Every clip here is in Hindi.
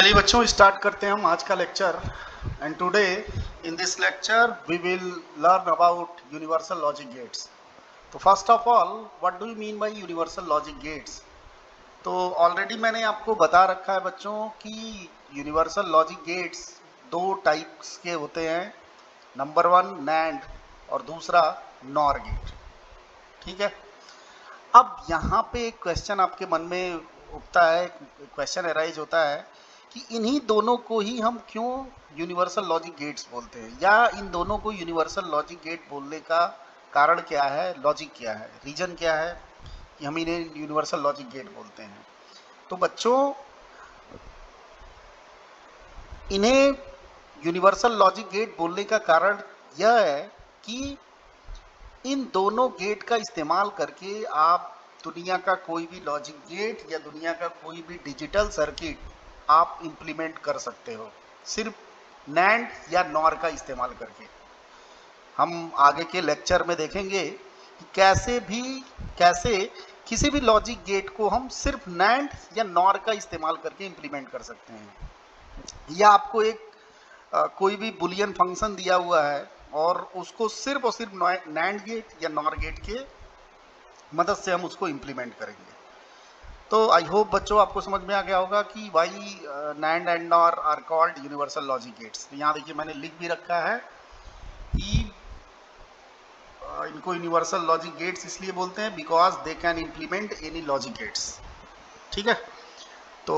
चलिए बच्चों, स्टार्ट करते हैं हम आज का lecture. And today in this lecture we will learn about universal logic gates. तो first of all, what do you mean by universal logic gates? तो ऑलरेडी मैंने आपको बता रखा है बच्चों कि यूनिवर्सल लॉजिक गेट्स दो टाइप्स के होते हैं। नंबर वन नैंड और दूसरा नॉर गेट। ठीक है। अब यहाँ पे एक क्वेश्चन आपके मन में उठता है, क्वेश्चन अराइज होता है कि इन्हीं दोनों को ही हम क्यों यूनिवर्सल लॉजिक गेट्स बोलते हैं, या इन दोनों को यूनिवर्सल लॉजिक गेट बोलने का कारण क्या है, लॉजिक क्या है, रीजन क्या है कि हम इन्हें यूनिवर्सल लॉजिक गेट बोलते हैं। तो बच्चों, इन्हें यूनिवर्सल लॉजिक गेट बोलने का कारण यह है कि इन दोनों गेट का इस्तेमाल करके आप दुनिया का कोई भी लॉजिक गेट या दुनिया का कोई भी डिजिटल सर्किट आप इंप्लीमेंट कर सकते हो, सिर्फ नैंड या नॉर का इस्तेमाल करके। हम आगे के लेक्चर में देखेंगे कि कैसे किसी भी लॉजिक गेट को हम सिर्फ नैंड या नॉर का इस्तेमाल करके इंप्लीमेंट कर सकते हैं। या आपको एक कोई भी बुलियन फंक्शन दिया हुआ है और उसको सिर्फ और सिर्फ नैंड गेट या नॉर गेट के मदद से हम उसको इम्प्लीमेंट करेंगे। तो आई होप बच्चों आपको समझ में आ गया होगा कि why NAND and NOR are called universal logic gates. तो यहाँ देखिए मैंने लिख भी रखा है कि इनको यूनिवर्सल लॉजिक गेट्स इसलिए बोलते हैं because they can implement any logic gates. ठीक है। तो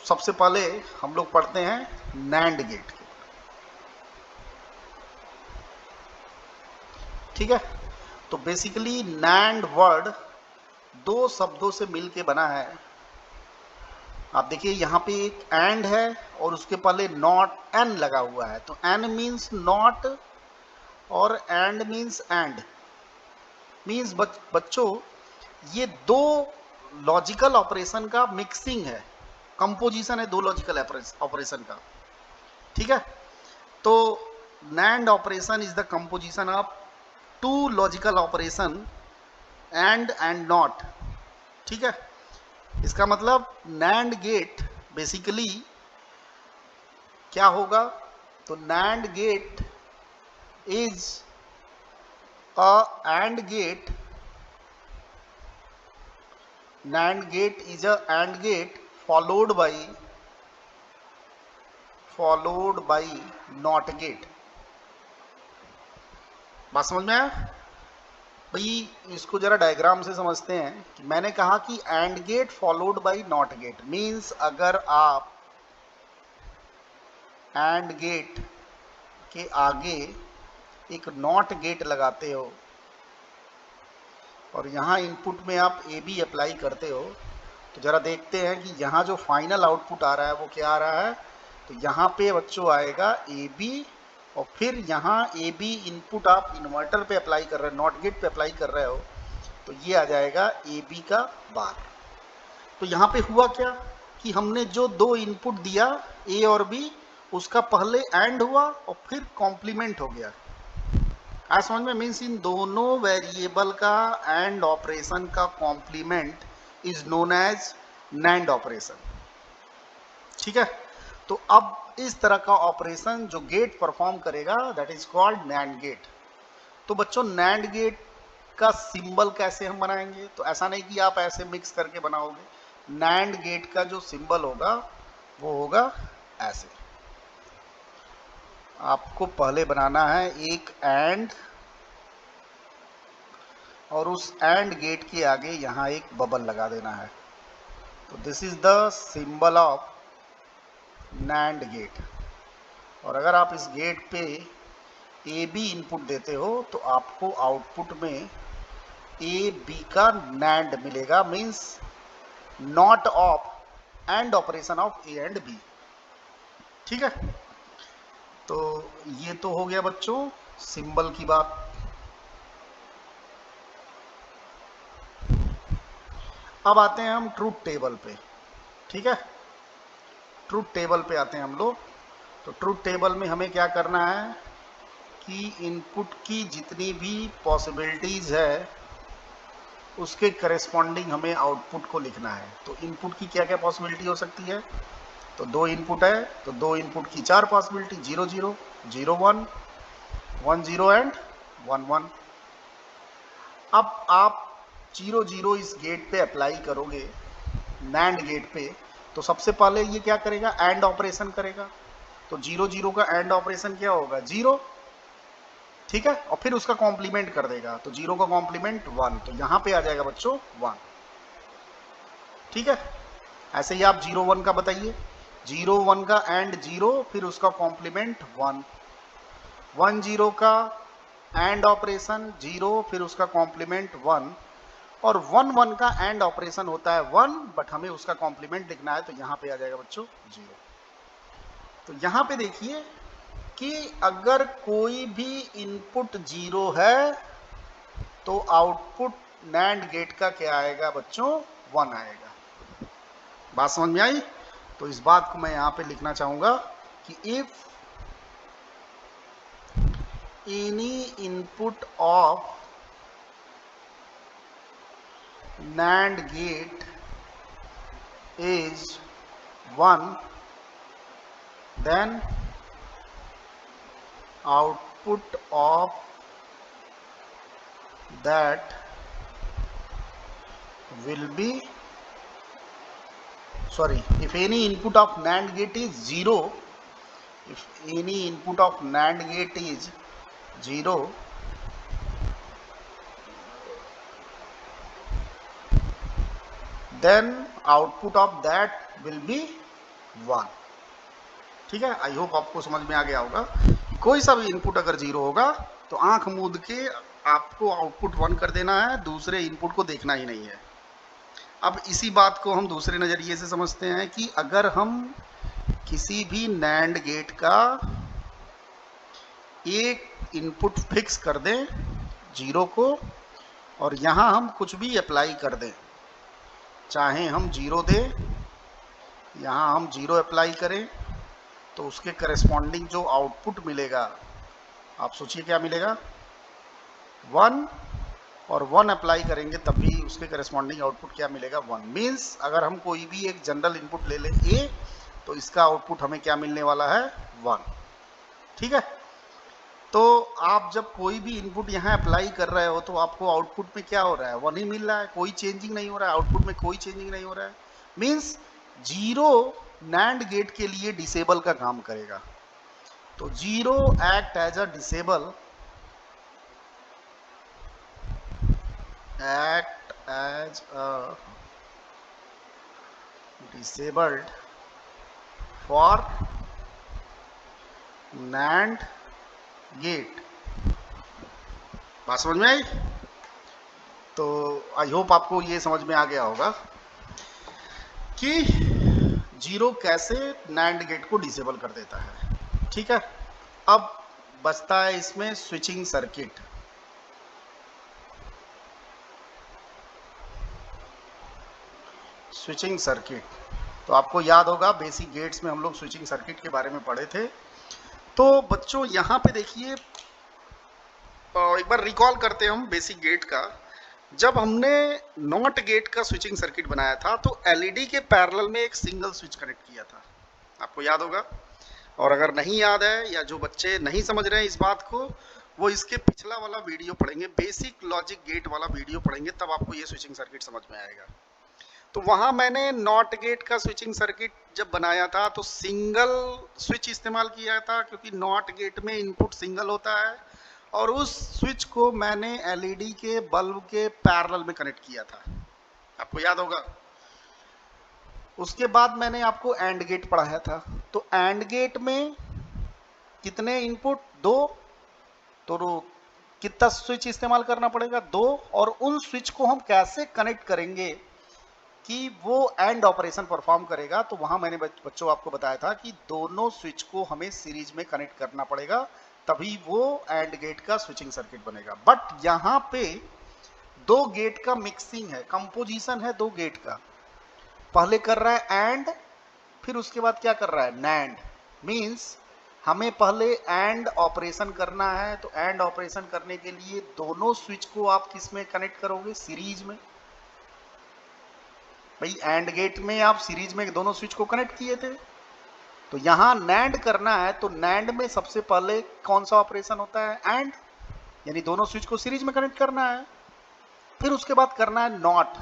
सबसे पहले हम लोग पढ़ते हैं नैंड गेट के। ठीक है। तो बेसिकली नैंड वर्ड दो शब्दों से मिलके बना है। आप देखिए यहाँ पे एक एंड है और उसके पहले नॉट एन लगा हुआ है। तो एन मीन्स नॉट और एंड मीन्स एंड। मीन्स बच्चों, ये दो लॉजिकल ऑपरेशन का मिक्सिंग है, कंपोजिशन है दो लॉजिकल ऑपरेशन का। ठीक है। तो NAND operation is the composition of two logical operation and not. ठीक है। इसका मतलब नैंड गेट बेसिकली क्या होगा? तो NAND gate is a AND gate. NAND gate is a AND gate followed by NOT gate। बात समझ में आया भाई? इसको जरा डायग्राम से समझते हैं कि मैंने कहा कि AND gate followed by NOT gate. Means अगर आप AND गेट के आगे एक NOT गेट लगाते हो और यहाँ इनपुट में आप AB अप्लाई करते हो, तो जरा देखते हैं कि यहाँ जो फाइनल आउटपुट आ रहा है वो क्या आ रहा है। तो यहाँ पे बच्चों आएगा AB, और फिर यहाँ AB इनपुट आप इन्वर्टर पे अप्लाई कर रहे हो, नॉट गेट पे अप्लाई कर रहे हो, तो ये आ जाएगा AB का बार। तो यहाँ पे हुआ क्या कि हमने जो दो इनपुट दिया A और B, उसका पहले एंड हुआ और फिर कॉम्प्लीमेंट हो गया। आज समझ में? मीन्स इन दोनों वेरिएबल का एंड ऑपरेशन का complement is known as NAND operation. ठीक है। तो अब इस तरह का ऑपरेशन जो गेट परफॉर्म करेगा that is called NAND gate. तो बच्चों, नैंड गेट का सिंबल कैसे हम बनाएंगे? तो ऐसा नहीं कि आप ऐसे मिक्स करके बनाओगे। नैंड गेट का जो सिंबल होगा वो होगा ऐसे। आपको पहले बनाना है एक एंड, और उस एंड गेट के आगे यहाँ एक बबल लगा देना है। तो this is the symbol of NAND gate. और अगर आप इस गेट पे AB इनपुट देते हो तो आपको आउटपुट में AB का नैंड मिलेगा। Means not of and operation of A and B। ठीक है। तो ये तो हो गया बच्चों सिंबल की बात। अब आते हैं हम ट्रूथ टेबल पे। ठीक है। ट्रूथ टेबल पे आते हैं हम लोग। तो ट्रूथ टेबल में हमें क्या करना है कि इनपुट की जितनी भी पॉसिबिलिटीज़ है उसके करेस्पॉन्डिंग हमें आउटपुट को लिखना है। तो इनपुट की क्या क्या पॉसिबिलिटी हो सकती है? तो 2 इनपुट है, तो 2 इनपुट की 4 पॉसिबिलिटी, 0 0 0 1 1 0 एंड 1 1। अब आप 0 0 इस गेट पे अप्लाई करोगे, नैंड गेट पे, तो सबसे पहले ये क्या करेगा, एंड ऑपरेशन करेगा। तो 0 0 का एंड ऑपरेशन क्या होगा, 0, ठीक है, और फिर उसका कॉम्प्लीमेंट कर देगा, तो 0 का कॉम्प्लीमेंट 1, तो यहां पे आ जाएगा बच्चों 1, ठीक है। ऐसे ही आप 0 1 का बताइए, 0 1 का एंड 0, फिर उसका कॉम्प्लीमेंट 1, 1 0 का एंड ऑपरेशन 0, फिर उसका कॉम्प्लीमेंट 1, और 1 1 का एंड ऑपरेशन होता है 1, बट हमें उसका कॉम्प्लीमेंट लिखना है, तो यहां पे आ जाएगा बच्चों 0। तो यहां पे देखिए कि अगर कोई भी इनपुट 0 है तो आउटपुट नैंड गेट का क्या आएगा बच्चों, 1 आएगा। बात समझ में आई? तो इस बात को मैं यहां पे लिखना चाहूंगा कि if any input of NAND gate is 1, then output of that will be, sorry, if any input of NAND gate is 0, if any input of NAND gate is 0, then output of that will be 1, ठीक है। आई होप आपको समझ में आ गया होगा। कोई सा भी इनपुट अगर 0 होगा तो आंख मूंद के आपको आउटपुट 1 कर देना है, दूसरे इनपुट को देखना ही नहीं है। अब इसी बात को हम दूसरे नजरिए से समझते हैं कि अगर हम किसी भी नैंड गेट का एक इनपुट फिक्स कर दें 0 को, और यहां हम कुछ भी अप्लाई कर दें, चाहे हम 0 दें, यहां हम 0 अप्लाई करें, तो उसके करस्पॉन्डिंग जो आउटपुट मिलेगा, आप सोचिए क्या मिलेगा, 1, और 1 अप्लाई करेंगे तब भी उसके करस्पॉन्डिंग आउटपुट क्या मिलेगा, 1। मीन्स अगर हम कोई भी एक जनरल इनपुट ले लें ए, तो इसका आउटपुट हमें क्या मिलने वाला है, 1, ठीक है। तो आप जब कोई भी इनपुट यहाँ अप्लाई कर रहे हो तो आपको आउटपुट में क्या हो रहा है, 1 ही मिल रहा है, कोई चेंजिंग नहीं हो रहा है, आउटपुट में कोई चेंजिंग नहीं हो रहा है। मीन्स 0 नैंड गेट के लिए डिसेबल का काम करेगा। तो 0 act as a disable, act as a disabled for NAND gate। बात समझ में आई? तो आई होप आपको ये समझ में आ गया होगा कि 0 कैसे NAND गेट को डिसेबल कर देता है, ठीक है। अब बचता है इसमें स्विचिंग सर्किट। स्विचिंग सर्किट, तो आपको याद होगा बेसिक गेट्स में हम लोग स्विचिंग सर्किट के बारे में पढ़े थे। तो बच्चों यहाँ पे देखिए, एक बार रिकॉल करते हैं हम बेसिक गेट का। जब हमने नॉट गेट का स्विचिंग सर्किट बनाया था तो एलईडी के पैरेलल में एक सिंगल स्विच कनेक्ट किया था, आपको याद होगा। और अगर नहीं याद है या जो बच्चे नहीं समझ रहे हैं इस बात को, वो इसके पिछला वाला वीडियो पढ़ेंगे, बेसिक लॉजिक गेट वाला वीडियो पढ़ेंगे, तब आपको ये स्विचिंग सर्किट समझ में आएगा। तो वहां मैंने नॉट गेट का स्विचिंग सर्किट जब बनाया था तो सिंगल स्विच इस्तेमाल किया था, क्योंकि नॉट गेट में इनपुट सिंगल होता है, और उस स्विच को मैंने एलईडी के बल्ब के पैरेलल में कनेक्ट किया था, आपको याद होगा। उसके बाद मैंने आपको एंड गेट पढ़ाया था। तो एंड गेट में कितने इनपुट, 2, तो कितना स्विच इस्तेमाल करना पड़ेगा, 2, और उन स्विच को हम कैसे कनेक्ट करेंगे कि वो एंड ऑपरेशन परफॉर्म करेगा। तो वहां मैंने बच्चों आपको बताया था कि दोनों स्विच को हमें सीरीज में कनेक्ट करना पड़ेगा, तभी वो एंड गेट का स्विचिंग सर्किट बनेगा। बट यहाँ पे 2 गेट का मिक्सिंग है, कंपोजिशन है 2 गेट का। पहले कर रहा है एंड, फिर उसके बाद क्या कर रहा है, नैंड। मीन्स हमें पहले एंड ऑपरेशन करना है, तो एंड ऑपरेशन करने के लिए दोनों स्विच को आप किस में कनेक्ट करोगे, सीरीज में। भाई एंड गेट में आप सीरीज में दोनों स्विच को कनेक्ट किए थे, तो यहाँ नैंड करना है तो नैंड में सबसे पहले कौन सा ऑपरेशन होता है, एंड, यानी दोनों स्विच को सीरीज में कनेक्ट करना है। फिर उसके बाद करना है नॉट।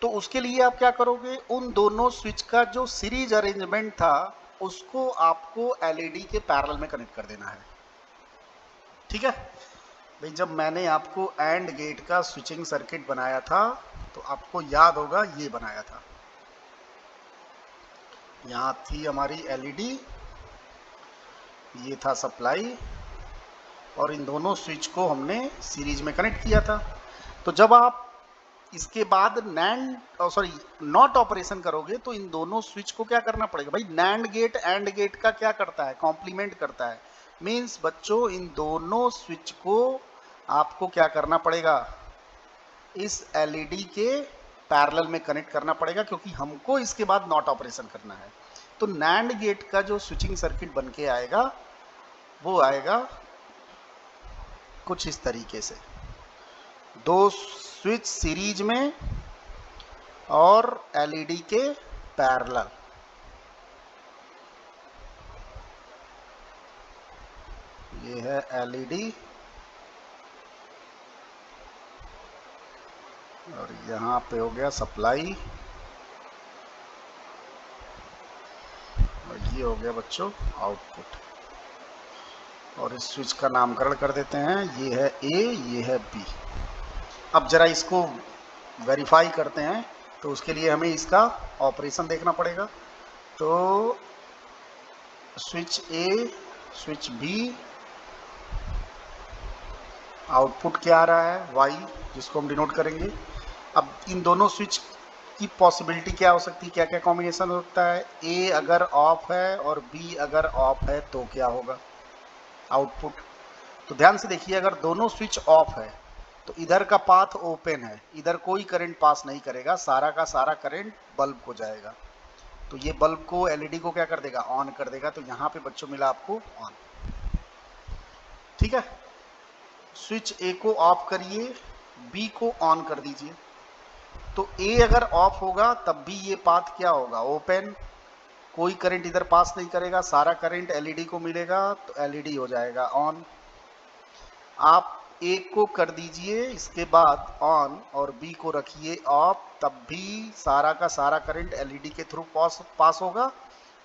तो उसके लिए आप क्या करोगे, उन दोनों स्विच का जो सीरीज अरेंजमेंट था उसको आपको एलईडी के पैरेलल में कनेक्ट कर देना है। ठीक है भाई, जब मैंने आपको एंड गेट का स्विचिंग सर्किट बनाया था तो आपको याद होगा ये बनाया था। यहाँ थी हमारी एलईडी, ये था सप्लाई, और इन दोनों स्विच को हमने सीरीज में कनेक्ट किया था। तो जब आप इसके बाद नॉट ऑपरेशन करोगे तो इन दोनों स्विच को क्या करना पड़ेगा भाई, नैंड गेट एंड गेट का क्या करता है, कॉम्प्लीमेंट करता है। मींस बच्चों इन दोनों स्विच को आपको क्या करना पड़ेगा, इस एलईडी के पैरेलल में कनेक्ट करना पड़ेगा, क्योंकि हमको इसके बाद नॉट ऑपरेशन करना है। तो नैंड गेट का जो स्विचिंग सर्किट बन के आएगा वो आएगा कुछ इस तरीके से, दो स्विच सीरीज में और एलईडी के पैरेलल। ये है एलईडी और यहाँ पे हो गया सप्लाई, और ये हो गया बच्चों आउटपुट। और इस स्विच का नामकरण कर देते हैं, ये है ए, ये है बी। अब जरा इसको वेरीफाई करते हैं, तो उसके लिए हमें इसका ऑपरेशन देखना पड़ेगा। तो switch A, switch B, output क्या आ रहा है, वाई, जिसको हम डिनोट करेंगे। अब इन दोनों स्विच की पॉसिबिलिटी क्या हो सकती है, क्या क्या कॉम्बिनेशन हो सकता है। ए अगर ऑफ है और बी अगर ऑफ है तो क्या होगा आउटपुट। तो ध्यान से देखिए, अगर दोनों स्विच ऑफ है तो इधर का पाथ ओपन है, इधर कोई करंट पास नहीं करेगा, सारा का सारा करंट बल्ब को जाएगा। तो ये बल्ब को, एलईडी को क्या कर देगा, ऑन कर देगा। तो यहाँ पे बच्चों मिला आपको ऑन। ठीक है, स्विच ए को ऑफ करिए, बी को ऑन कर दीजिए। तो ए अगर ऑफ होगा तब भी ये पाथ क्या होगा, ओपन, कोई करंट इधर पास नहीं करेगा, सारा करंट एलईडी को मिलेगा, तो एलईडी हो जाएगा ऑन। आप ए को कर दीजिए इसके बाद ऑन और बी को रखिए ऑफ, तब भी सारा का सारा करंट एलईडी के थ्रू पास होगा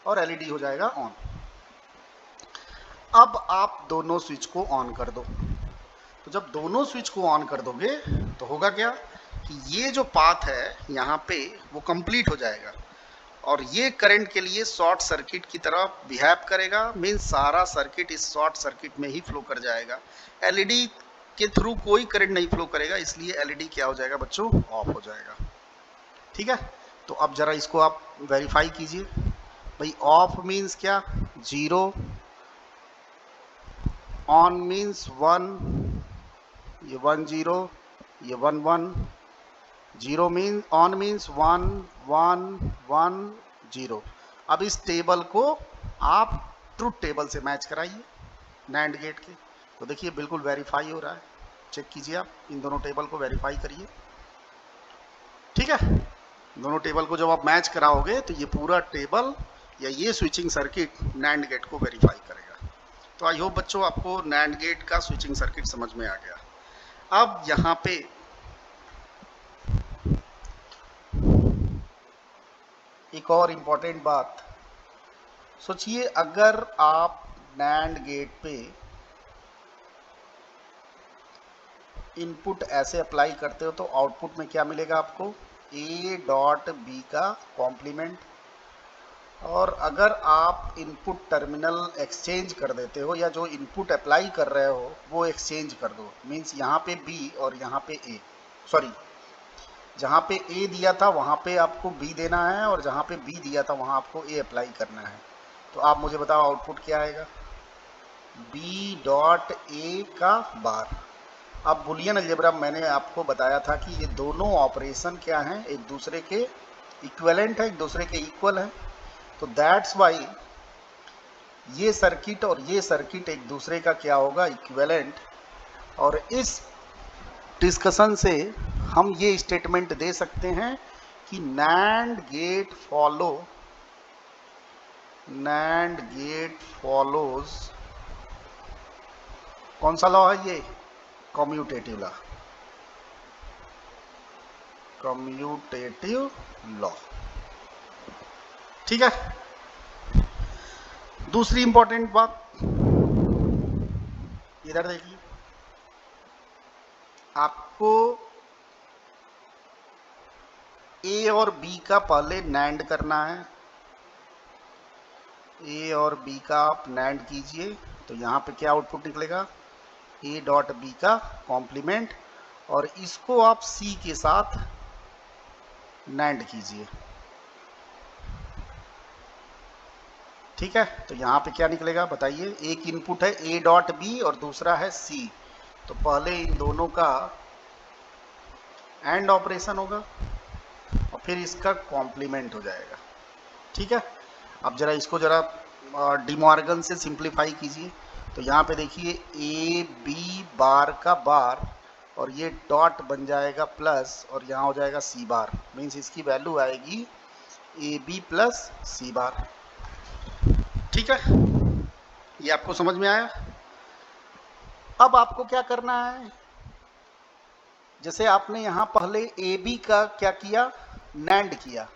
और एलईडी हो जाएगा ऑन। अब आप दोनों स्विच को ऑन कर दो। तो जब दोनों स्विच को ऑन कर दोगे तो होगा क्या कि ये जो पाथ है यहाँ पे वो कंप्लीट हो जाएगा, और ये करंट के लिए शॉर्ट सर्किट की तरह बिहेव करेगा। मींस सारा सर्किट इस शॉर्ट सर्किट में ही फ्लो कर जाएगा, एलईडी के थ्रू कोई करंट नहीं फ्लो करेगा, इसलिए एलईडी क्या हो जाएगा बच्चों, ऑफ हो जाएगा। ठीक है, तो अब जरा इसको आप वेरीफाई कीजिए भाई। ऑफ मींस क्या, 0, ऑन मींस 1, ये 1 0, ये 1 1, 0 मीन, ऑन मीन्स 1 1 1 0। अब इस टेबल को आप ट्रुथ टेबल से मैच कराइए नैंड गेट के, तो देखिए बिल्कुल वेरीफाई हो रहा है। चेक कीजिए, आप इन दोनों टेबल को वेरीफाई करिए। ठीक है, दोनों टेबल को जब आप मैच कराओगे तो ये पूरा टेबल या ये स्विचिंग सर्किट नैंड गेट को वेरीफाई करेगा। तो आई होप बच्चों आपको नैंड गेट का स्विचिंग सर्किट समझ में आ गया। अब यहाँ पे एक और इम्पॉर्टेंट बात सोचिए, अगर आप नैंड गेट पे इनपुट ऐसे अप्लाई करते हो तो आउटपुट में क्या मिलेगा आपको, ए डॉट बी का कॉम्प्लीमेंट। और अगर आप इनपुट टर्मिनल एक्सचेंज कर देते हो, या जो इनपुट अप्लाई कर रहे हो वो एक्सचेंज कर दो, मीन्स यहाँ पे बी और यहाँ पे ए, सॉरी जहाँ पे ए दिया था वहाँ पे आपको बी देना है, और जहाँ पे बी दिया था वहाँ आपको ए अप्लाई करना है। तो आप मुझे बताओ आउटपुट क्या आएगा, बी डॉट ए का बार। अब बुलियन अलजेब्रा मैंने आपको बताया था कि ये दोनों ऑपरेशन क्या हैं, एक दूसरे के इक्विवेलेंट है, एक दूसरे के इक्वल है। तो दैट्स वाई ये सर्किट और ये सर्किट एक दूसरे का क्या होगा, इक्विवेलेंट। और इस डिस्कशन से हम ये स्टेटमेंट दे सकते हैं कि NAND gate follow NAND gate follows, कौन सा लॉ है ये? Commutative law, commutative law. ठीक है। दूसरी इंपॉर्टेंट बात, इधर देखिए, आपको ए और बी का पहले नैंड करना है। ए और बी का आप नैंड कीजिए तो यहाँ पे क्या आउटपुट निकलेगा? ए डॉट बी का कॉम्प्लीमेंट, और इसको आप सी के साथ नैंड कीजिए। ठीक है, तो यहाँ पे क्या निकलेगा बताइए? एक इनपुट है ए डॉट बी और दूसरा है सी, तो पहले इन दोनों का एंड ऑपरेशन होगा और फिर इसका कॉम्प्लीमेंट हो जाएगा। ठीक है, अब जरा इसको जरा डिमॉर्गन से सिंप्लीफाई कीजिए। तो यहाँ पे देखिए ए बी बार का बार और ये डॉट बन जाएगा प्लस और यहाँ हो जाएगा सी बार, मीन्स इसकी वैल्यू आएगी ए बी प्लस सी बार। ठीक है, ये आपको समझ में आया? अब आपको क्या करना है, जैसे आपने यहां पहले ए बी का क्या किया? नैंड किया,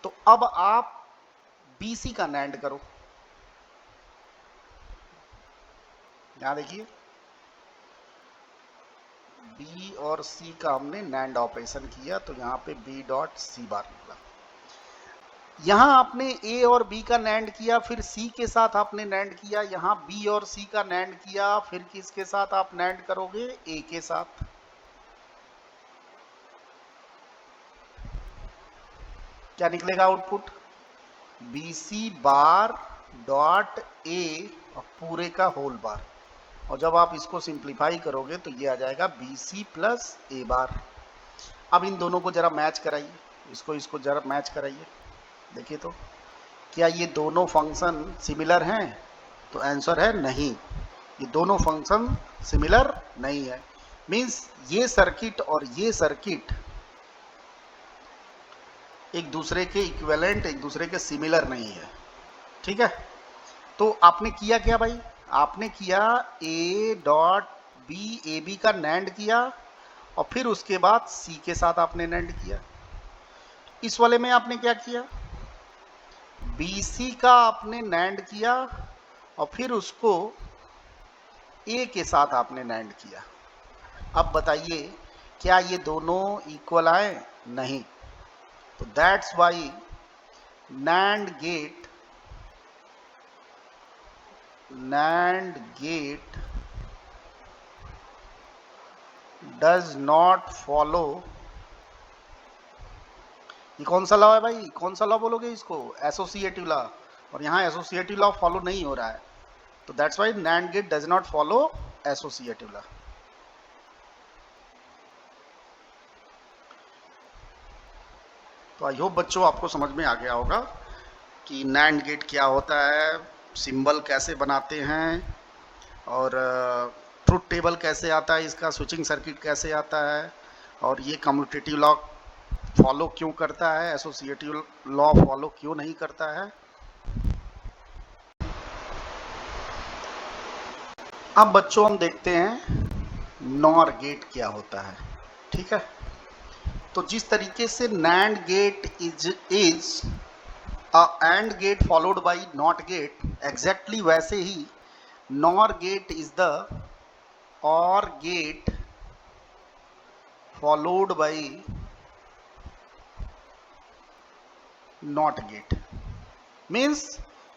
तो अब आप बी सी का नैंड करो। यहां देखिए बी और सी का हमने नैंड ऑपरेशन किया, तो यहां पे बी डॉट सी बार निकला। यहां आपने ए और बी का नैंड किया, फिर सी के साथ आपने नैंड किया, यहां बी और सी का नैंड किया, फिर किसके साथ आप नैंड करोगे? ए के साथ। क्या निकलेगा output? B C bar dot A और पूरे का होल बार, और जब आप इसको सिंप्लीफाई करोगे तो ये आ जाएगा बी सी प्लस ए बार। अब इन दोनों को जरा मैच कराइए, इसको जरा मैच कराइए, देखिए तो क्या ये दोनों फंक्शन सिमिलर हैं? तो आंसर है नहीं, ये दोनों फंक्शन सिमिलर नहीं है। मीन्स ये सर्किट और ये सर्किट एक दूसरे के इक्विवेलेंट, एक दूसरे के सिमिलर नहीं है। ठीक है, तो आपने किया क्या भाई? आपने किया A dot B, A B का नैंड किया और फिर उसके बाद सी के साथ आपने नैंड किया। इस वाले में आपने क्या किया? बी सी का आपने नैंड किया और फिर उसको ए के साथ आपने नैंड किया। अब बताइए क्या ये दोनों इक्वल आए? नहीं। तो that's why NAND gate does not follow, ये कौन सा लॉ है भाई? कौन सा लॉ बोलोगे इसको? एसोसिएटिव लॉ, और यहाँ एसोसिएटिव लॉ फॉलो नहीं हो रहा है, तो that's why NAND gate does not follow associative law. तो आई होप बच्चों आपको समझ में आ गया होगा कि NAND गेट क्या होता है, सिंबल कैसे बनाते हैं, और ट्रुथ टेबल कैसे आता है, इसका स्विचिंग सर्किट कैसे आता है, और ये कम्यूटेटिव लॉ फॉलो क्यों करता है, एसोसिएटिव लॉ फॉलो क्यों नहीं करता है। अब बच्चों हम देखते हैं नॉर गेट क्या होता है। ठीक है, तो जिस तरीके से NAND gate is a AND gate followed by not gate, exactly वैसे ही NOR gate is the OR gate followed by NOT gate. Means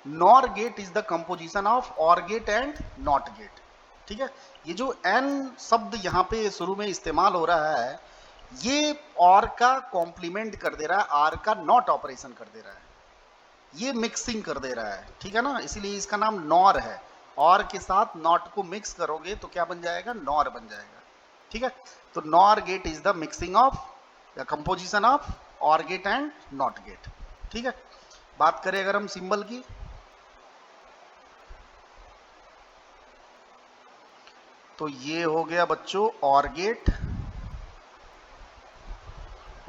NOR gate is the composition of OR gate and NOT gate. ठीक है, ये जो N शब्द यहाँ पे शुरू में इस्तेमाल हो रहा है, ये OR का कॉम्प्लीमेंट कर दे रहा है, R का NOT ऑपरेशन कर दे रहा है, ये मिक्सिंग कर दे रहा है। ठीक है ना, इसीलिए इसका नाम NOR है। OR के साथ NOT को मिक्स करोगे तो क्या बन जाएगा? NOR बन जाएगा। ठीक है, तो NOR gate is the mixing of या composition of OR gate and NOT gate. ठीक है, बात करें अगर हम सिंबल की, तो ये हो गया बच्चों OR गेट,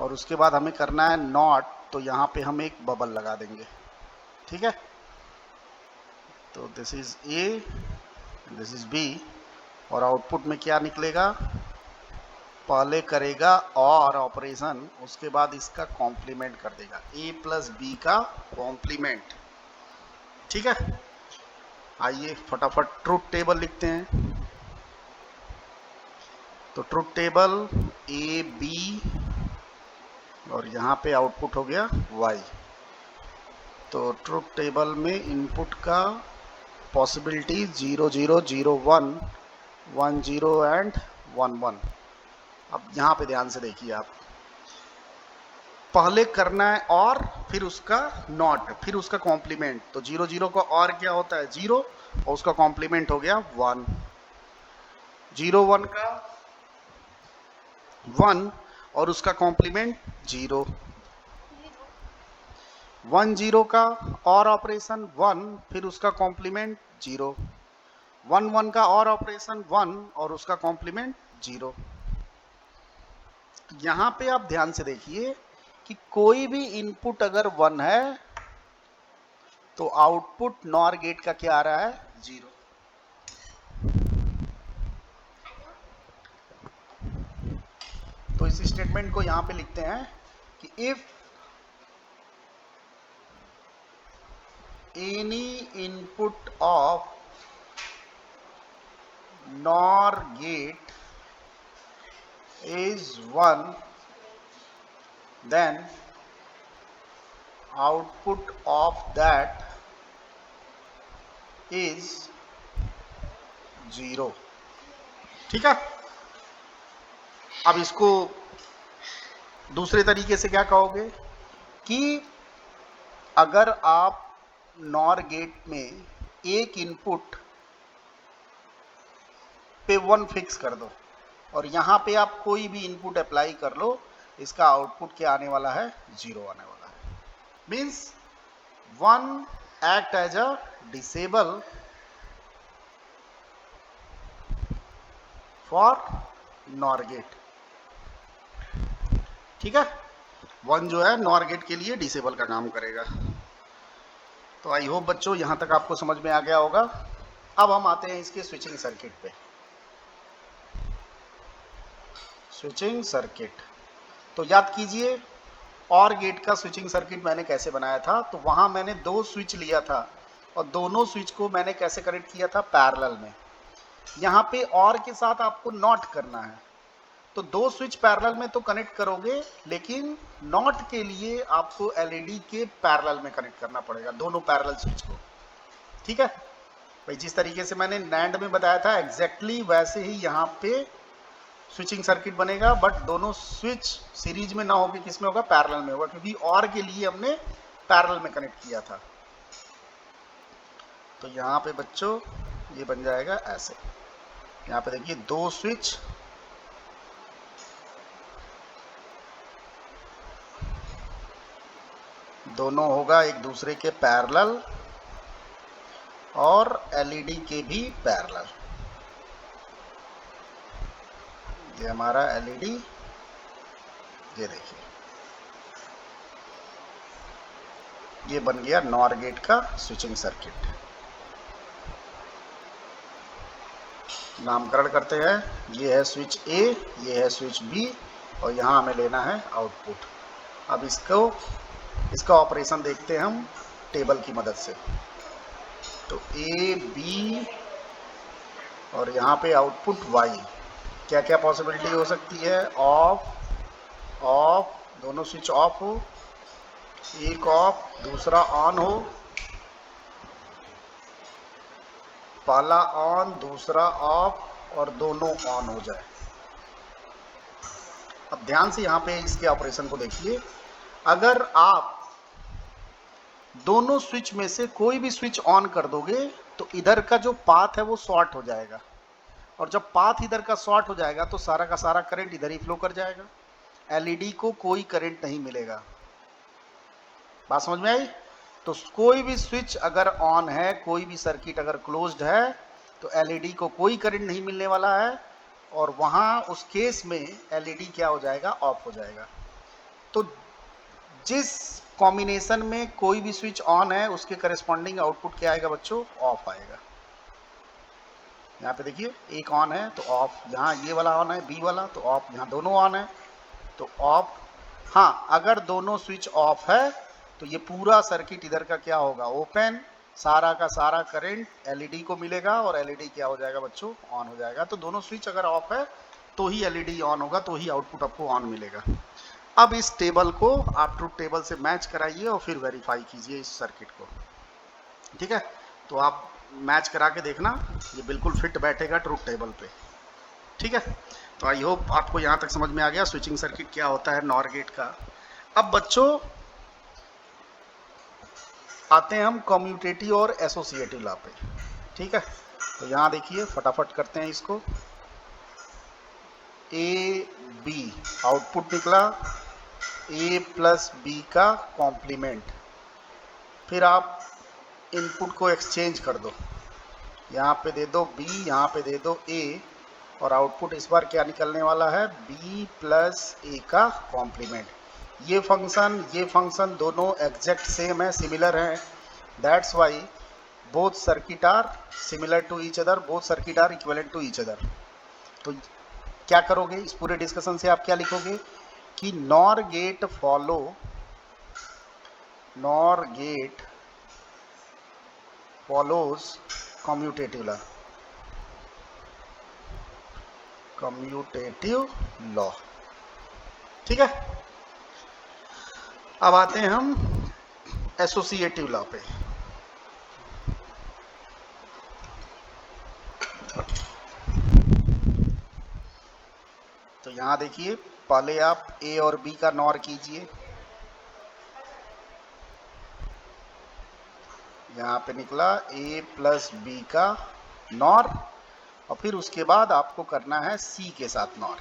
और उसके बाद हमें करना है NOT, तो यहाँ पे हम एक बबल लगा देंगे। ठीक है, तो this is A, this is B, और आउटपुट में क्या निकलेगा, पहले करेगा और ऑपरेशन, उसके बाद इसका कॉम्प्लीमेंट कर देगा, ए प्लस बी का कॉम्प्लीमेंट। ठीक है, आइए फटाफट ट्रुथ टेबल लिखते हैं। तो ट्रुथ टेबल ए बी, और यहाँ पे आउटपुट हो गया y। तो ट्रुथ टेबल में इनपुट का पॉसिबिलिटी 0 0 0 1 1 0 एंड 1 1। अब यहाँ पे ध्यान से देखिए आप, पहले करना है और फिर उसका नॉट, फिर उसका कॉम्प्लीमेंट। तो 0 0 का और क्या होता है 0, और उसका कॉम्प्लीमेंट हो गया 1। 0 1 का 1 और उसका कॉम्प्लीमेंट 0। 1 0 का और ऑपरेशन 1, फिर उसका कॉम्प्लीमेंट 0। 1 1 का और ऑपरेशन 1 और उसका कॉम्प्लीमेंट 0। यहां पे आप ध्यान से देखिए कि कोई भी इनपुट अगर 1 है तो आउटपुट नॉर गेट का क्या आ रहा है 0। तो इस स्टेटमेंट को यहां पे लिखते हैं कि if any input of NOR gate is 1, then output of that is 0। ठीक है, अब इसको दूसरे तरीके से क्या कहोगे कि अगर आप नॉर गेट में एक इनपुट पे 1 फिक्स कर दो और यहाँ पे आप कोई भी इनपुट अप्लाई कर लो, इसका आउटपुट क्या आने वाला है 0 आने वाला है। Means 1 act as a disable for NOR gate. ठीक है, 1 जो है नॉर गेट के लिए डिसेबल का काम करेगा। तो आई होप बच्चों यहां तक आपको समझ में आ गया होगा। अब हम आते हैं इसके स्विचिंग सर्किट पे। स्विचिंग सर्किट, तो याद कीजिए और गेट का स्विचिंग सर्किट मैंने कैसे बनाया था। तो वहां मैंने 2 स्विच लिया था और दोनों स्विच को मैंने कैसे कनेक्ट किया था, पैरेलल में। यहाँ पे और के साथ आपको नॉट करना है, तो 2 स्विच पैरेलल में तो कनेक्ट करोगे, लेकिन नॉट के लिए आपको एलईडी के पैरेलल में कनेक्ट करना पड़ेगा, दोनों पैरेलल स्विच को। ठीक है भाई, जिस तरीके से मैंने नैंड में बताया था एग्जैक्टली वैसे ही यहाँ पे स्विचिंग सर्किट बनेगा, बट दोनों स्विच सीरीज में ना होकर किस में होगा, पैरेलल में होगा, क्योंकि और के लिए हमने पैरेलल में कनेक्ट किया था। तो यहाँ पे बच्चों ये बन जाएगा ऐसे। यहाँ पे देखिए 2 स्विच, दोनों होगा एक दूसरे के पैरेलल और एलईडी के भी पैरेलल। ये हमारा एलईडी, ये देखिए ये बन गया नॉर गेट का स्विचिंग सर्किट। नामकरण करते हैं, ये है स्विच ए, ये है स्विच बी, और यहाँ हमें लेना है आउटपुट। अब इसका ऑपरेशन देखते हैं हम टेबल की मदद से। तो ए बी और यहाँ पे आउटपुट वाई, क्या क्या पॉसिबिलिटी हो सकती है, ऑफ ऑफ, दोनों स्विच ऑफ हो, एक ऑफ दूसरा ऑन हो, पहला ऑन दूसरा ऑफ और दोनों ऑन हो जाए। अब ध्यान से यहाँ पे इसके ऑपरेशन को देखिए, अगर आप दोनों स्विच में से कोई भी स्विच ऑन कर दोगे तो इधर का जो पाथ है वो शॉर्ट हो जाएगा, और जब पाथ इधर का शॉर्ट हो जाएगा तो सारा का सारा करंट इधर ही फ्लो कर जाएगा, एलईडी को कोई करंट नहीं मिलेगा। बात समझ में आई? तो कोई भी स्विच अगर ऑन है, कोई भी सर्किट अगर क्लोज्ड है, तो एलईडी को कोई करंट नहीं मिलने वाला है, और वहां उस केस में एलईडी क्या हो जाएगा, ऑफ हो जाएगा। तो जिस कॉम्बिनेशन में कोई भी स्विच ऑन है उसके करस्पॉन्डिंग आउटपुट क्या आएगा बच्चों, ऑफ आएगा। यहाँ पे देखिए एक ऑन है तो ऑफ, यहाँ ये वाला ऑन है बी वाला तो ऑफ, यहाँ दोनों ऑन है तो ऑफ। हाँ, अगर दोनों स्विच ऑफ है तो ये पूरा सर्किट इधर का क्या होगा, ओपन, सारा का सारा करंट एलईडी को मिलेगा और एलईडी क्या हो जाएगा बच्चों, ऑन हो जाएगा। तो दोनों स्विच अगर ऑफ है तो ही एलईडी ऑन होगा, तो ही आउटपुट आपको ऑन मिलेगा। अब इस टेबल को आप ट्रुथ टेबल से मैच कराइए और फिर वेरीफाई कीजिए इस सर्किट को, ठीक है। तो आप मैच करा के देखना, ये बिल्कुल फिट बैठेगा ट्रुथ टेबल पे, ठीक है। तो आई होप आपको यहाँ तक समझ में आ गया स्विचिंग सर्किट क्या होता है नॉर गेट का। अब बच्चों आते हैं हम कम्यूटेटिव और एसोसिएटिव लॉ पे, ठीक है। तो यहाँ देखिए फटाफट करते हैं इसको। ए बी आउटपुट निकला ए प्लस बी का कॉम्प्लीमेंट, फिर आप इनपुट को एक्सचेंज कर दो, यहाँ पे दे दो बी, यहाँ पे दे दो ए, और आउटपुट इस बार क्या निकलने वाला है, बी प्लस ए का कॉम्प्लीमेंट। ये फंक्शन दोनों एग्जैक्ट सेम है, सिमिलर हैं, that's why both circuit are similar to each other, both circuit are equivalent to each other. तो क्या करोगे इस पूरे डिस्कशन से, आप क्या लिखोगे कि NOR gate follows commutative law, ठीक है। अब आते हैं हम एसोसिएटिव लॉ पे। तो यहां देखिए पहले आप ए और बी का नॉर कीजिए, यहाँ पे निकला ए प्लस बी का नॉर, और फिर उसके बाद आपको करना है सी के साथ नॉर।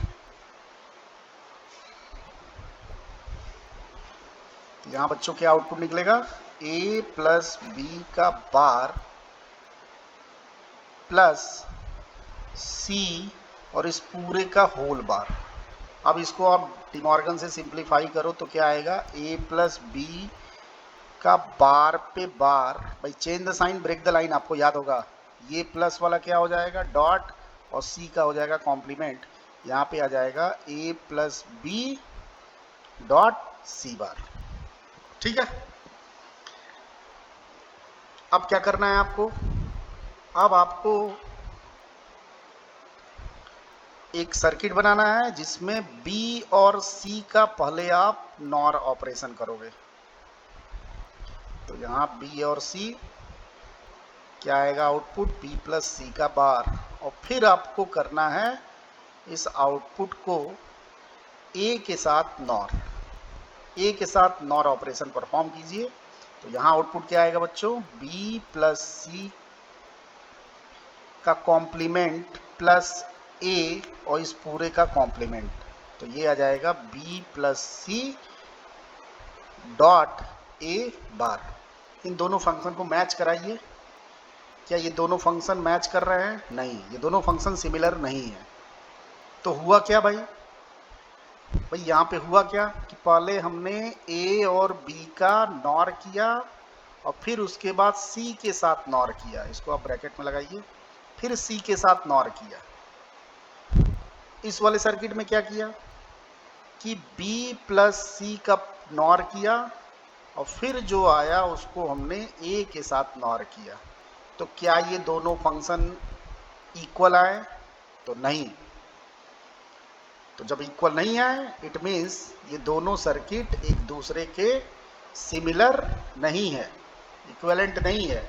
तो यहाँ बच्चों क्या आउटपुट निकलेगा, ए प्लस बी का बार प्लस सी और इस पूरे का होल बार। अब इसको आप डिमॉर्गन से सिंप्लीफाई करो तो क्या आएगा, ए प्लस बी का बार पे बार, भाई change the sign break the line, आपको याद होगा, ये प्लस वाला क्या हो जाएगा डॉट और सी का हो जाएगा कॉम्प्लीमेंट, यहाँ पे आ जाएगा ए प्लस बी डॉट सी बार, ठीक है। अब क्या करना है आपको, अब आपको एक सर्किट बनाना है जिसमें बी और सी का पहले आप नॉर ऑपरेशन करोगे। तो यहाँ बी और सी क्या आएगा आउटपुट, बी प्लस सी का बार, और फिर आपको करना है इस आउटपुट को ए के साथ नॉर ऑपरेशन परफॉर्म कीजिए। तो यहाँ आउटपुट क्या आएगा बच्चों, बी प्लस सी का कॉम्प्लीमेंट प्लस ए और इस पूरे का कॉम्प्लीमेंट, तो ये आ जाएगा B plus C dot A bar. इन दोनों फंक्शन को मैच कराइए, क्या ये दोनों फंक्शन मैच कर रहे हैं, नहीं, ये दोनों फंक्शन सिमिलर नहीं है। तो हुआ क्या भाई यहाँ पे हुआ क्या कि पहले हमने ए और बी का नॉर किया और फिर उसके बाद सी के साथ नॉर किया, इसको आप ब्रैकेट में लगाइए, फिर सी के साथ नॉर किया। इस वाले सर्किट में क्या किया कि बी प्लस सी का नॉर किया और फिर जो आया उसको हमने ए के साथ नॉर किया। तो क्या ये दोनों फंक्शन इक्वल आए, तो नहीं। तो जब इक्वल नहीं आए इट मीन्स ये दोनों सर्किट एक दूसरे के सिमिलर नहीं है, इक्विवेलेंट नहीं है।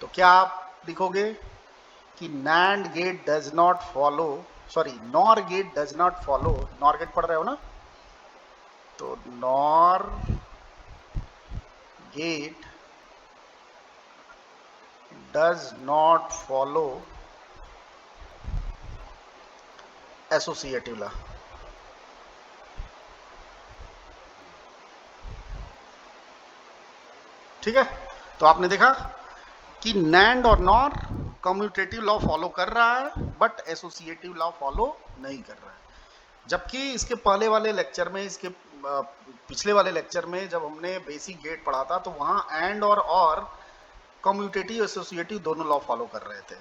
तो क्या आप लिखोगे कि NAND gate does not follow, sorry NOR gate does not follow, NOR gate पढ़ रहे हो ना, तो NOR gate does not follow associative law. ठीक है, तो आपने देखा कि NAND और NOR कम्यूटेटिव लॉ फॉलो कर रहा है बट एसोसिएटिव लॉ फॉलो नहीं कर रहा है। जबकि इसके पहले वाले लेक्चर में, इसके पिछले वाले लेक्चर में जब हमने बेसिक गेट पढ़ा था तो वहाँ एंड और कम्यूटेटिव एसोसिएटिव दोनों लॉ फॉलो कर रहे थे,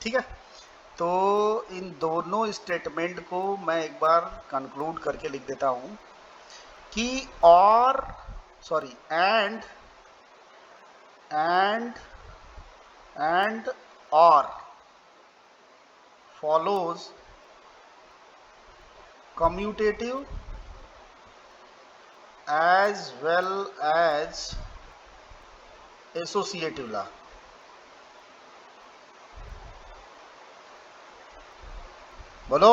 ठीक है। तो इन दोनों स्टेटमेंट को मैं एक बार कंक्लूड करके लिख देता हूँ कि एंड और follows commutative as well as associative law. बोलो।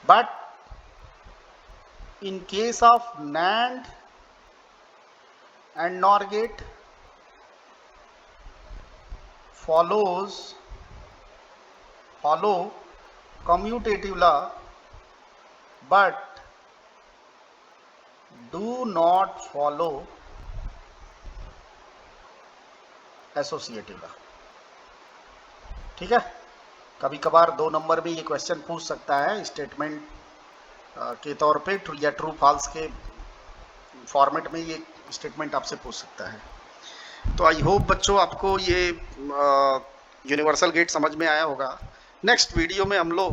but in case of NAND and NOR gate follow commutative law but do not follow associative law, ठीक है। कभी कभार 2 नंबर में ये क्वेश्चन पूछ सकता है स्टेटमेंट के तौर पे, या ट्रू फॉल्स के फॉर्मेट में ये स्टेटमेंट आपसे पूछ सकता है। तो आई होप बच्चों आपको ये यूनिवर्सल गेट समझ में आया होगा। नेक्स्ट वीडियो में हम लोग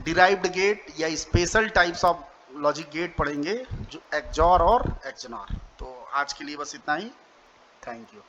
डिराइव्ड गेट या special types of logic gate पढ़ेंगे, जो एक्सॉर और एक्सनॉर। तो आज के लिए बस इतना ही। Thank you.